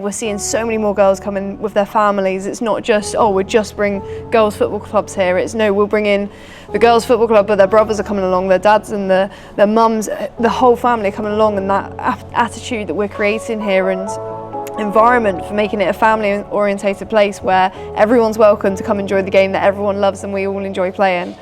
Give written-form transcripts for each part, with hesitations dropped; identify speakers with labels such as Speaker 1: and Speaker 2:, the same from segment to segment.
Speaker 1: We're seeing so many more girls come in with their families. It's not just, oh, we'll just bring girls football clubs here. It's no, we'll bring in the girls football club, but their brothers are coming along, their dads and their mums, the whole family coming along, and that attitude that we're creating here and environment for making it a family orientated place where everyone's welcome to come enjoy the game that everyone loves and we all enjoy playing.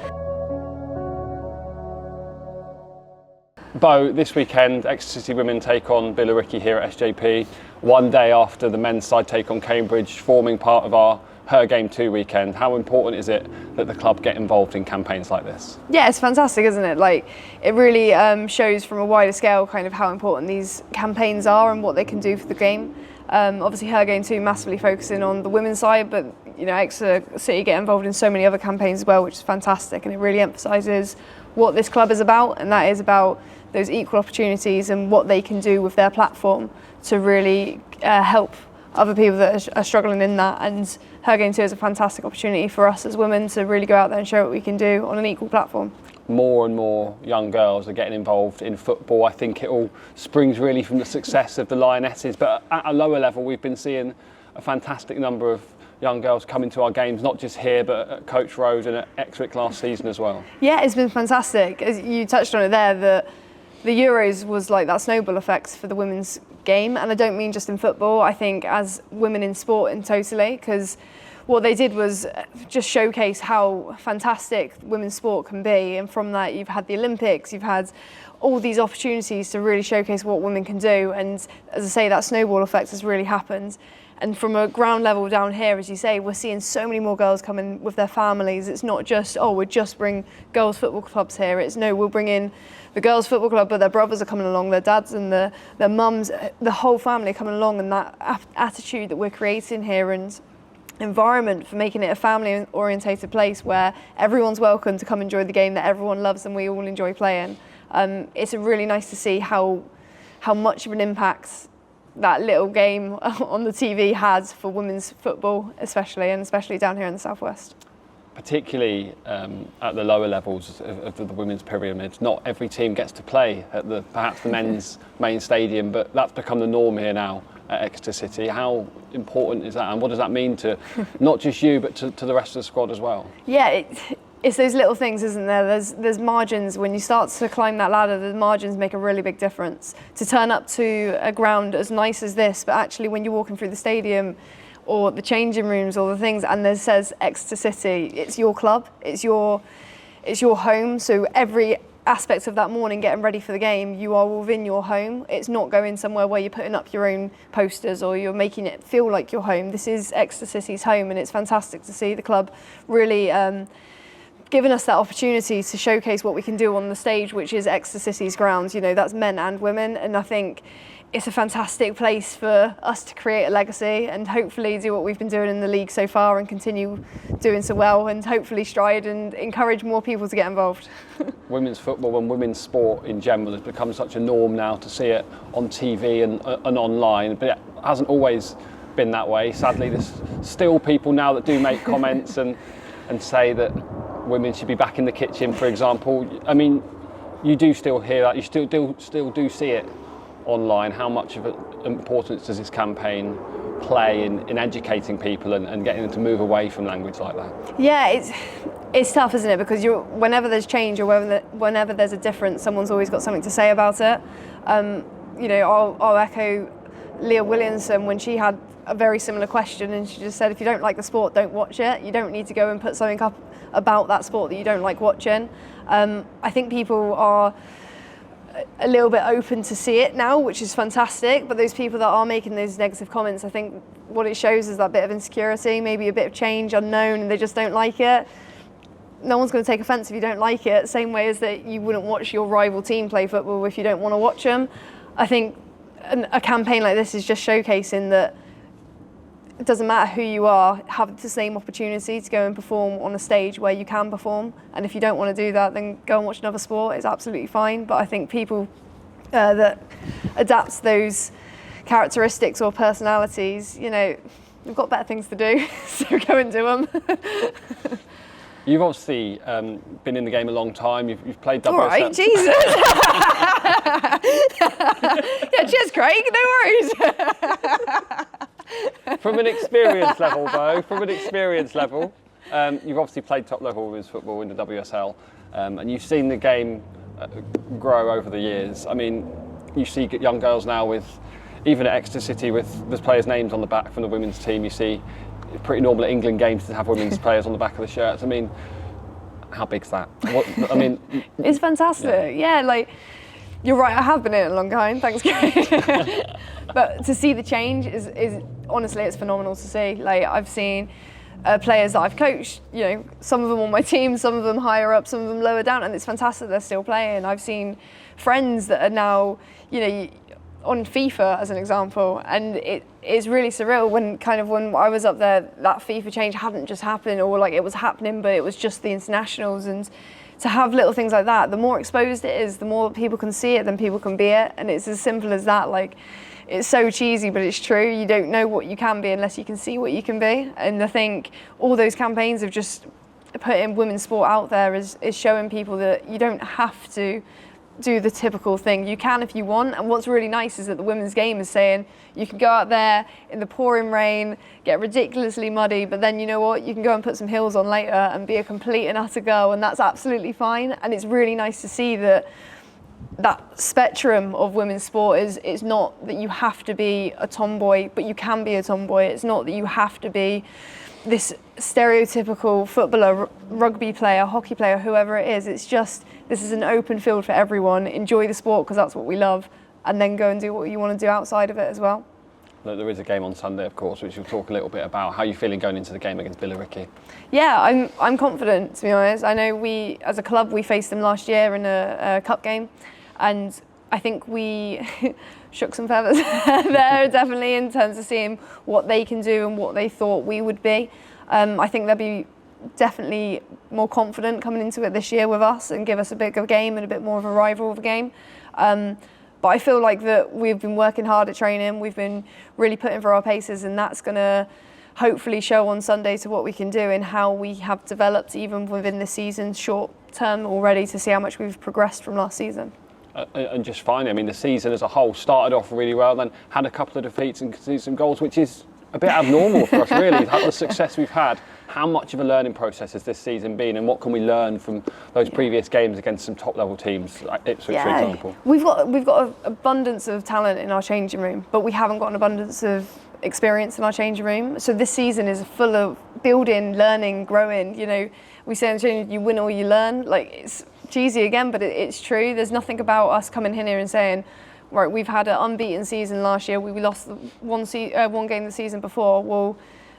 Speaker 2: Bo, this weekend Exeter City women take on Billericay here at SJP, one day after the men's side take on Cambridge, forming part of our Her Game 2 weekend. How important is it that the club get involved in campaigns like this?
Speaker 1: Yeah, it's fantastic, isn't it? Like, it really shows from a wider scale kind of how important these campaigns are and what they can do for the game. Obviously Her Game 2 massively focusing on the women's side, but you know, Exeter City get involved in so many other campaigns as well, which is fantastic, and it really emphasises what this club is about, and that is about those equal opportunities and what they can do with their platform to really help other people that are struggling in that. And Her Game 2 is a fantastic opportunity for us as women to really go out there and show what we can do on an equal platform.
Speaker 2: More and more young girls are getting involved in football. I think it all springs really from the success of the Lionesses, but at a lower level we've been seeing a fantastic number of young girls coming to our games, not just here but at Coach Road and at Exeter last season as well. Yeah,
Speaker 1: it's been fantastic. As you touched on it there, the Euros was like that snowball effect for the women's game, and I don't mean just in football, I think as women in sport in totally, because what they did was just showcase how fantastic women's sport can be, and from that you've had the Olympics, you've had all these opportunities to really showcase what women can do, and as I say, that snowball effect has really happened. And from a ground level down here, as you say, we're seeing so many more girls come in with their families. It's not just, oh, we'll just bring girls football clubs here. It's no, we'll bring in the girls football club, but their brothers are coming along, their dads and their mums, the whole family coming along, and that attitude that we're creating here and environment for making it a family orientated place where everyone's welcome to come enjoy the game that everyone loves and we all enjoy playing. It's really nice to see how much of an impact that little game on the TV has for women's football, especially down here in the southwest.
Speaker 2: Particularly at the lower levels of the women's pyramid, not every team gets to play at perhaps the men's main stadium, but that's become the norm here now at Exeter City. How important is that, and what does that mean to not just you but to the rest of the squad as well?
Speaker 1: Yeah, it's those little things, isn't there? There's margins. When you start to climb that ladder, the margins make a really big difference. To turn up to a ground as nice as this, but actually when you're walking through the stadium or the changing rooms or the things, and there says Exeter City, it's your club, it's your home. So every aspect of that morning getting ready for the game, you are within your home. It's not going somewhere where you're putting up your own posters or you're making it feel like your home. This is Exeter City's home, and it's fantastic to see the club really giving us that opportunity to showcase what we can do on the stage, which is Exeter City's grounds. You know, that's men and women, and I think it's a fantastic place for us to create a legacy and hopefully do what we've been doing in the league so far and continue doing so well, and hopefully stride and encourage more people to get involved.
Speaker 2: Women's football and women's sport in general has become such a norm now to see it on TV and online, but it hasn't always been that way. Sadly, there's still people now that do make comments and say that women should be back in the kitchen, for example. I mean, you do still hear that, you still do see it online. How much of an importance does this campaign play in educating people and getting them to move away from language like that?
Speaker 1: Yeah, it's tough, isn't it? Because whenever there's change or whenever there's a difference, someone's always got something to say about it. You know, I'll echo Leah Williamson when she had a very similar question, and she just said, if you don't like the sport, don't watch it. You don't need to go and put something up about that sport that you don't like watching. I think people are a little bit open to see it now, which is fantastic, but those people that are making those negative comments, I think what it shows is that bit of insecurity, maybe a bit of change, unknown, and they just don't like it. No one's going to take offence if you don't like it, same way as that you wouldn't watch your rival team play football if you don't want to watch them. I think a campaign like this is just showcasing that it doesn't matter who you are, have the same opportunity to go and perform on a stage where you can perform. And if you don't want to do that, then go and watch another sport. It's absolutely fine. But I think people that adapt those characteristics or personalities, you know, we've got better things to do, so go and do them.
Speaker 2: You've obviously been in the game a long time. You've played WSL.
Speaker 1: All right, Jesus. Yeah, cheers, Craig. No worries.
Speaker 2: From an experience level, though, you've obviously played top-level women's football in the WSL, and you've seen the game grow over the years. I mean, you see young girls now even at Exeter City there's players' names on the back from the women's team. You see pretty normal at England games to have women's players on the back of the shirts. I mean, how big's that?
Speaker 1: It's fantastic. Yeah, like, you're right, I have been in it a long time, thanks Craig. But to see the change is honestly, it's phenomenal to see. Like, I've seen players that I've coached, some of them on my team, some of them higher up, some of them lower down, and it's fantastic they're still playing. I've seen friends that are now, on FIFA as an example, and it is really surreal when I was up there, that FIFA change hadn't just happened, or like it was happening, but it was just the internationals. And to have little things like that, the more exposed it is, the more people can see it, then people can be it. And it's as simple as that. Like, it's so cheesy, but it's true. You don't know what you can be unless you can see what you can be. And I think all those campaigns of just putting women's sport out there is showing people that you don't have to do the typical thing. You can if you want. And what's really nice is that the women's game is saying you can go out there in the pouring rain, get ridiculously muddy, but then you know what, you can go and put some heels on later and be a complete and utter girl, and that's absolutely fine. And it's really nice to see that spectrum of women's sport is not that you have to be a tomboy, but you can be a tomboy. It's not that you have to be this stereotypical footballer, rugby player, hockey player, whoever it is. It's just, this is an open field for everyone. Enjoy the sport because that's what we love, and then go and do what you want to do outside of it as well.
Speaker 2: There is a game on Sunday, of course, which you'll talk a little bit about. How are you feeling going into the game against Billericay? Yeah,
Speaker 1: I'm confident, to be honest. I know we, as a club, we faced them last year in a cup game, and I think we shook some feathers there, definitely, in terms of seeing what they can do and what they thought we would be. I think they'll be definitely more confident coming into it this year with us and give us a bigger game and a bit more of a rival of a game. But I feel like that we've been working hard at training, we've been really putting for our paces, and that's going to hopefully show on Sunday to what we can do and how we have developed even within the season, short term already, to see how much we've progressed from last season.
Speaker 2: And just finally, I mean, the season as a whole started off really well, then had a couple of defeats and conceded some goals, which is a bit abnormal for us, really. The success we've had, how much of a learning process has this season been, and what can we learn from those previous games against some top-level teams, like Ipswich, for example?
Speaker 1: We've got an abundance of talent in our changing room, but we haven't got an abundance of experience in our changing room. So this season is full of building, learning, growing. We say in training, you win or you learn. Like, it's cheesy again, but it's true. There's nothing about us coming in here and saying, right, we've had an unbeaten season last year, we lost one game the season before, well,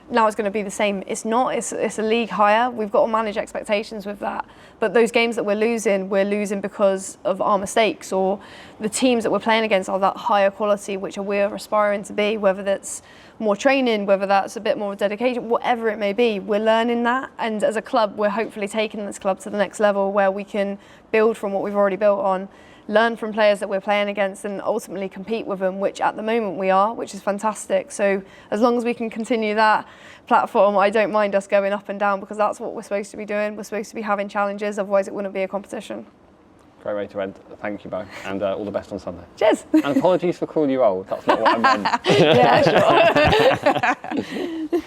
Speaker 1: now it's going to be the same. It's not, it's a league higher. We've got to manage expectations with that. But those games that we're losing because of our mistakes, or the teams that we're playing against are that higher quality, which we're aspiring to be, whether that's more training, whether that's a bit more dedication, whatever it may be, we're learning that. And as a club, we're hopefully taking this club to the next level where we can build from what we've already built on, learn from players that we're playing against, and ultimately compete with them, which at the moment we are, which is fantastic. So as long as we can continue that platform, I don't mind us going up and down, because that's what we're supposed to be doing. We're supposed to be having challenges, otherwise it wouldn't be a competition.
Speaker 2: Great way to end. Thank you both, and all the best on Sunday.
Speaker 1: Cheers.
Speaker 2: And apologies for calling you old. That's not what I meant.
Speaker 1: Yeah, sure.